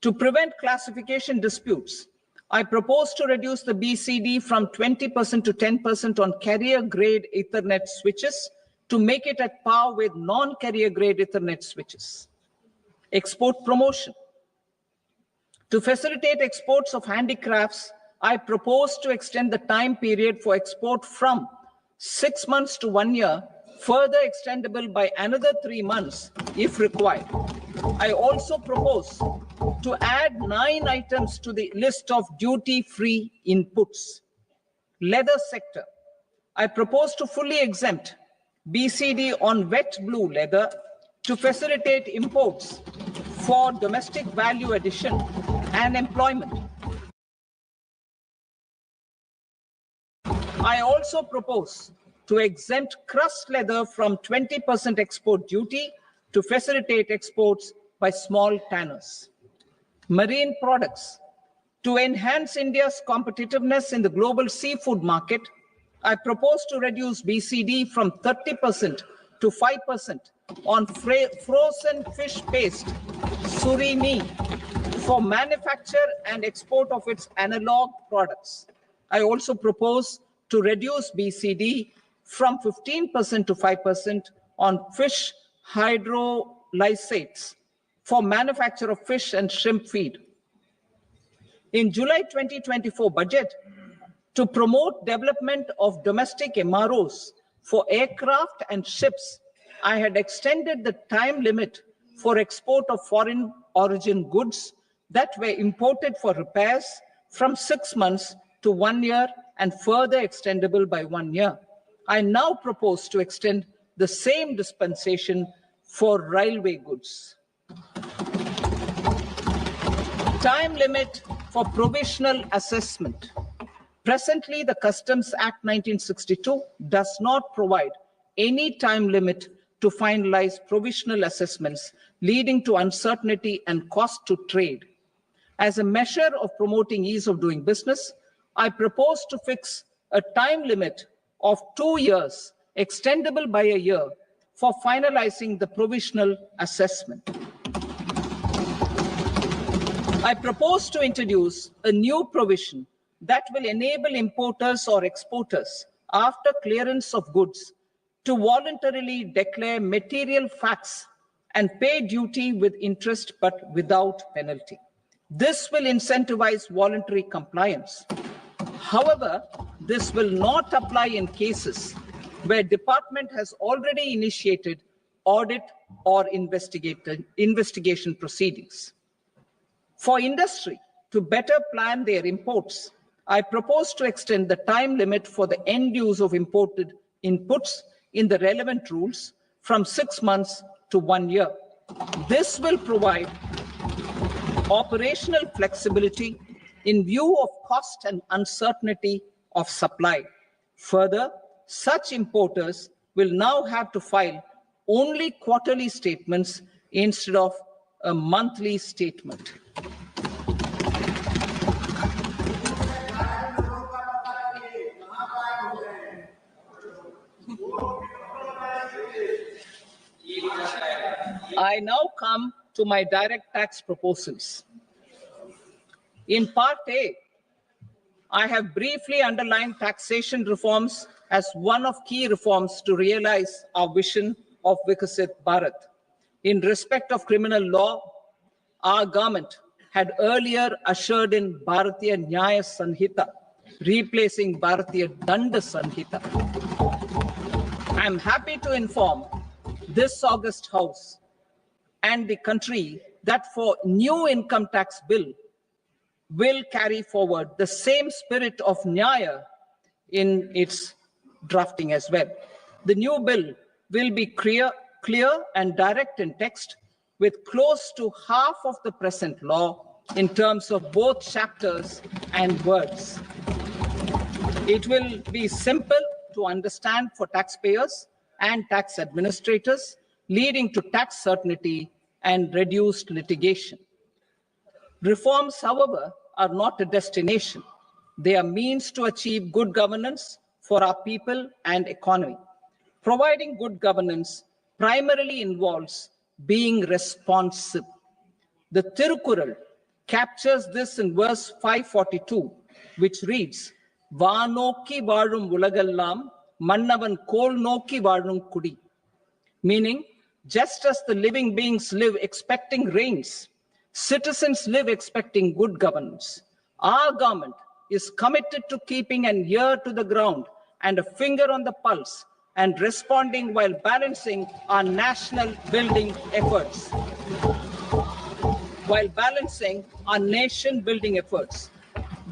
[SPEAKER 1] To prevent classification disputes, I propose to reduce the BCD from 20% to 10% on carrier-grade Ethernet switches to make it at par with non-carrier-grade Ethernet switches. Export promotion. To facilitate exports of handicrafts, I propose to extend the time period for export from 6 months to 1 year, further extendable by another 3 months if required. I also propose to add 9 items to the list of duty-free inputs. Leather sector. I propose to fully exempt BCD on wet blue leather to facilitate imports for domestic value addition and employment. I also propose to exempt crust leather from 20% export duty to facilitate exports by small tanners. Marine products. To enhance India's competitiveness in the global seafood market, I propose to reduce BCD from 30% to 5% on frozen fish paste, surimi, for manufacture and export of its analog products. I also propose to reduce BCD from 15% to 5% on fish hydrolysates for manufacture of fish and shrimp feed. In July 2024 budget, To promote development of domestic MROs for aircraft and ships, I had extended the time limit for export of foreign origin goods that were imported for repairs from 6 months to 1 year and further extendable by 1 year. I now propose to extend the same dispensation for railway goods. Time limit for provisional assessment. Presently, the Customs Act 1962 does not provide any time limit to finalize provisional assessments, leading to uncertainty and cost to trade. As a measure of promoting ease of doing business, I propose to fix a time limit of 2 years, extendable by a year, for finalizing the provisional assessment. I propose to introduce a new provision that will enable importers or exporters, after clearance of goods, to voluntarily declare material facts and pay duty with interest but without penalty. This will incentivize voluntary compliance. However, this will not apply in cases where department has already initiated audit or investigation proceedings. For industry to better plan their imports, I propose to extend the time limit for the end use of imported inputs in the relevant rules from 6 months to 1 year. This will provide operational flexibility in view of cost and uncertainty of supply. Further, such importers will now have to file only quarterly statements instead of a monthly statement. I now come to my direct tax proposals. In Part A, I have briefly underlined taxation reforms as one of key reforms to realize our vision of Vikasit Bharat. In respect of criminal law, our government had earlier ushered in Bharatiya Nyaya Sanhita, replacing Bharatiya Danda Sanhita. I am happy to inform this August House and the country that for new income tax bill will carry forward the same spirit of Nyaya in its drafting as well. The new bill will be clear and direct in text, with close to half of the present law in terms of both chapters and words. It will be simple to understand for taxpayers and tax administrators, leading to tax certainty and reduced litigation. Reforms, however, are not a destination. They are means to achieve good governance for our people and economy. Providing good governance primarily involves being responsive. The Tirukural captures this in verse 542, which reads, "Vaanokki vaazhum ulagallam, mannavan kol nokki vaazhum kudi," meaning, just as the living beings live expecting rains, citizens live expecting good governance. Our government is committed to keeping an ear to the ground and a finger on the pulse and responding while balancing our national building efforts.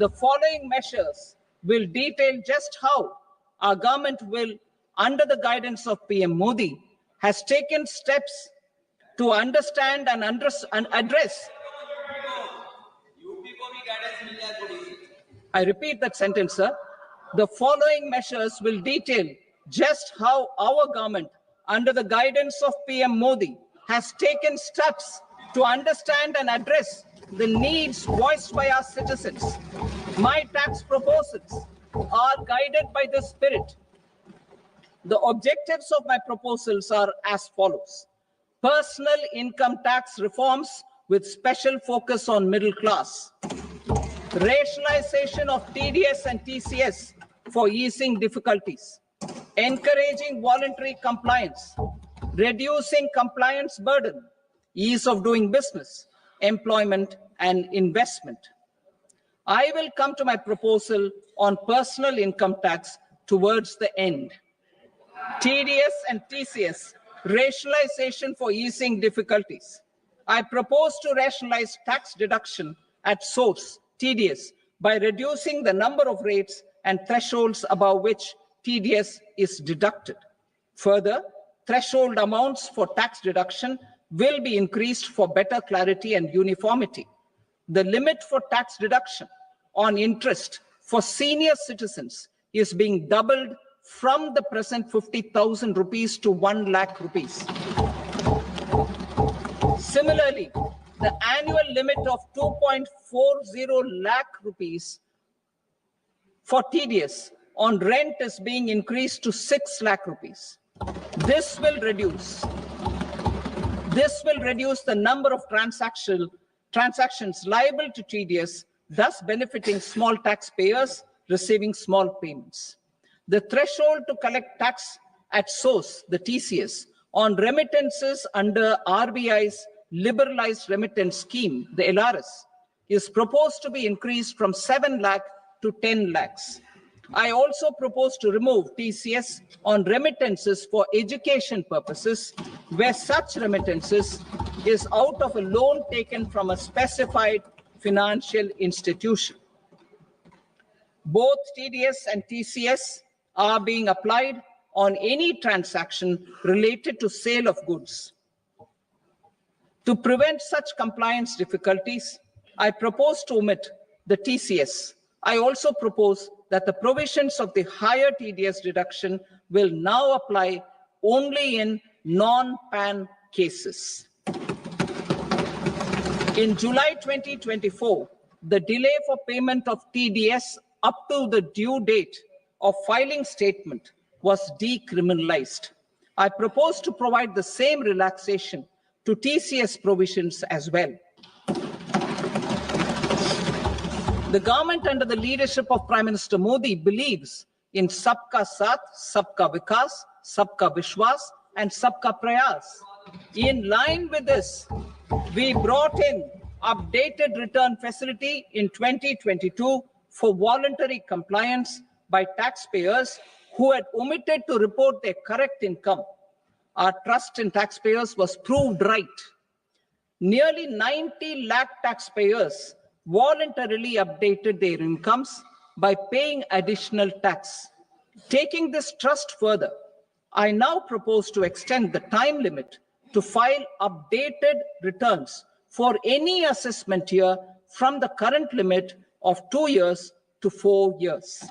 [SPEAKER 1] The following measures will detail just how our government will, under the guidance of PM Modi, has taken steps to understand and address. I repeat that sentence, sir. The following measures will detail just how our government, under the guidance of PM Modi, has taken steps to understand and address the needs voiced by our citizens. My tax proposals are guided by this spirit. The objectives of my proposals are as follows. Personal income tax reforms with special focus on middle class. Rationalization of TDS and TCS for easing difficulties. Encouraging voluntary compliance. Reducing compliance burden. Ease of doing business. Employment and investment. I will come to my proposal on personal income tax towards the end. TDS and TCS, rationalization for easing difficulties. I propose to rationalize tax deduction at source, TDS, by reducing the number of rates and thresholds above which TDS is deducted. Further, threshold amounts for tax deduction will be increased for better clarity and uniformity. The limit for tax deduction on interest for senior citizens is being doubled from the present 50,000 rupees to 1 lakh rupees. Similarly, the annual limit of 2.40 lakh rupees for TDS on rent is being increased to 6 lakh rupees. This will reduce the number of transactions liable to TDS, thus benefiting small taxpayers receiving small payments. The threshold to collect tax at source, the TCS, on remittances under RBI's liberalized remittance scheme, the LRS, is proposed to be increased from 7 lakh to 10 lakhs. I also propose to remove TCS on remittances for education purposes, where such remittances is out of a loan taken from a specified financial institution. Both TDS and TCS are being applied on any transaction related to sale of goods. To prevent such compliance difficulties, I propose to omit the TCS. I also propose that the provisions of the higher TDS deduction will now apply only in non-PAN cases. In July 2024, the delay for payment of TDS up to the due date of filing statement was decriminalized. I propose to provide the same relaxation to TCS provisions as well. The government under the leadership of Prime Minister Modi believes in Sabka Saath, Sabka Vikas, Sabka Vishwas, and Sabka Prayas. In line with this, we brought in updated return facility in 2022 for voluntary compliance by taxpayers who had omitted to report their correct income. Our trust in taxpayers was proved right. Nearly 90 lakh taxpayers voluntarily updated their incomes by paying additional tax. Taking this trust further, I now propose to extend the time limit to file updated returns for any assessment year from the current limit of 2 years to 4 years.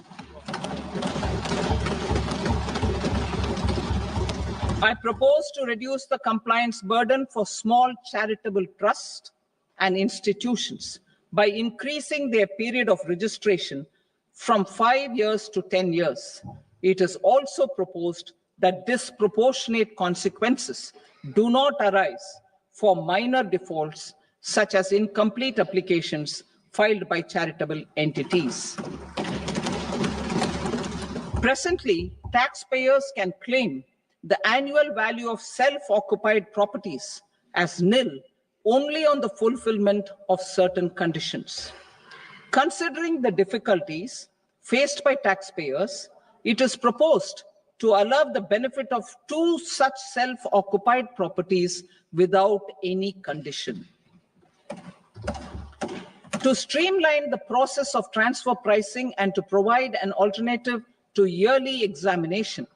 [SPEAKER 1] I propose to reduce the compliance burden for small charitable trusts and institutions by increasing their period of registration from 5 years to 10 years. It is also proposed that disproportionate consequences do not arise for minor defaults, such as incomplete applications filed by charitable entities. Presently, taxpayers can claim the annual value of self-occupied properties as nil only on the fulfillment of certain conditions. Considering the difficulties faced by taxpayers, it is proposed to allow the benefit of 2 such self-occupied properties without any condition. To streamline the process of transfer pricing and to provide an alternative to yearly examination,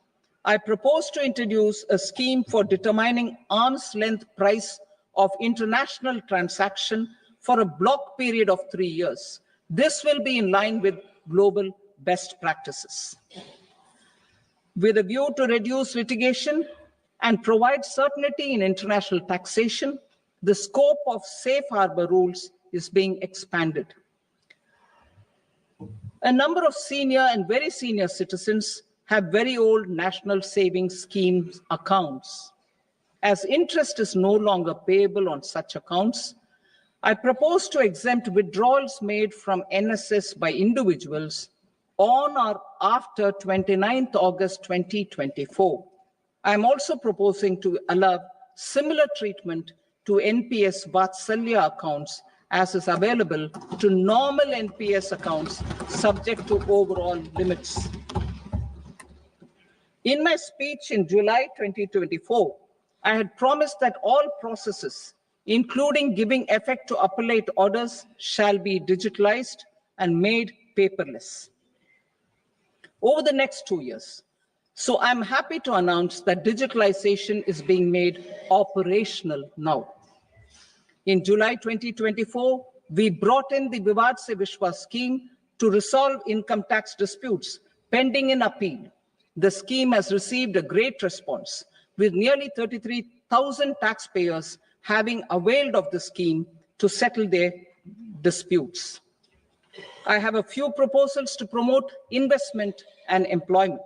[SPEAKER 1] I propose to introduce a scheme for determining arm's length price of international transaction for a block period of 3 years. This will be in line with global best practices. With a view to reduce litigation and provide certainty in international taxation, the scope of safe harbor rules is being expanded. A number of senior and very senior citizens have very old national savings schemes accounts. As interest is no longer payable on such accounts, I propose to exempt withdrawals made from NSS by individuals on or after 29th August 2024. I am also proposing to allow similar treatment to NPS Vatsalya accounts as is available to normal NPS accounts subject to overall limits. In my speech in July 2024, I had promised that all processes, including giving effect to appellate orders, shall be digitalized and made paperless over the next 2 years. So I'm happy to announce that digitalization is being made operational now. In July 2024, we brought in the Vivad Se Vishwas scheme to resolve income tax disputes pending in appeal. The scheme has received a great response, with nearly 33,000 taxpayers having availed of the scheme to settle their disputes. I have a few proposals to promote investment and employment.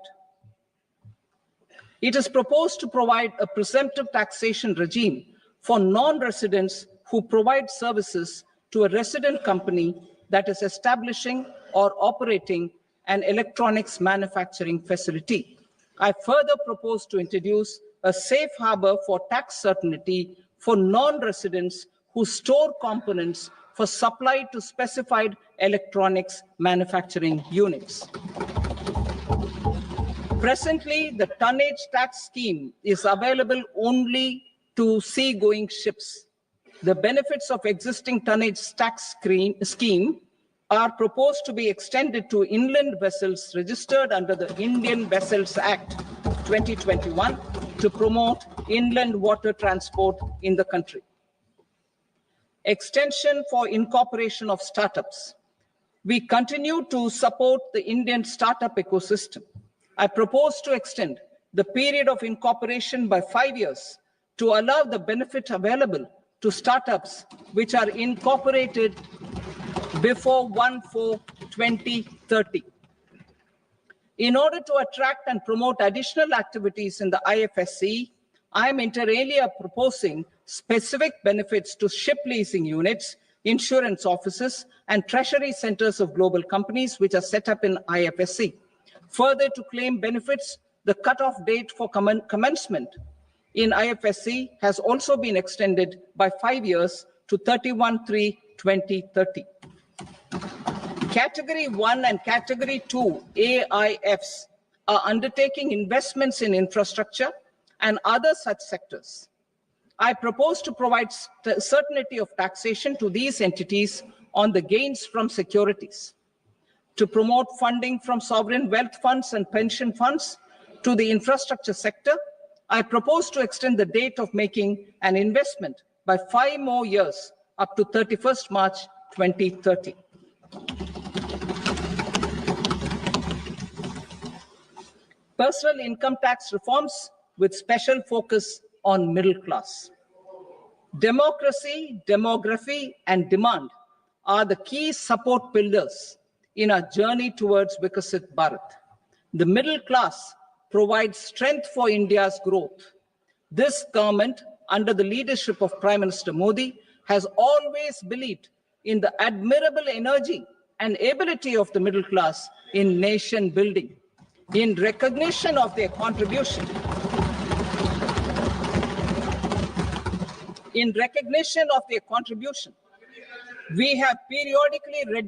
[SPEAKER 1] It is proposed to provide a presumptive taxation regime for non-residents who provide services to a resident company that is establishing or operating an electronics manufacturing facility. I further propose to introduce a safe harbor for tax certainty for non-residents who store components for supply to specified electronics manufacturing units. Presently, the tonnage tax scheme is available only to sea-going ships. The benefits of existing tonnage tax scheme are proposed to be extended to inland vessels registered under the Indian Vessels Act 2021 to promote inland water transport in the country. Extension for incorporation of startups. We continue to support the Indian startup ecosystem. I propose to extend the period of incorporation by 5 years to allow the benefit available to startups which are incorporated before 1/4/2030. In order to attract and promote additional activities in the IFSC, I am inter alia proposing specific benefits to ship leasing units, insurance offices, and treasury centers of global companies which are set up in IFSC. Further, to claim benefits, the cutoff date for commencement in IFSC has also been extended by 5 years to 31/3/2030. Category 1 and Category 2 AIFs are undertaking investments in infrastructure and other such sectors. I propose to provide certainty of taxation to these entities on the gains from securities, to promote funding from sovereign wealth funds and pension funds to the infrastructure sector. I propose to extend the date of making an investment by 5 more years up to 31st March 2030. Personal income tax reforms with special focus on middle class. Democracy, demography, and demand are the key support pillars in our journey towards Vikasit Bharat. The middle class provides strength for India's growth. This government, under the leadership of Prime Minister Modi, has always believed in the admirable energy and ability of the middle class in nation building. In recognition of their contribution, we have periodically reduced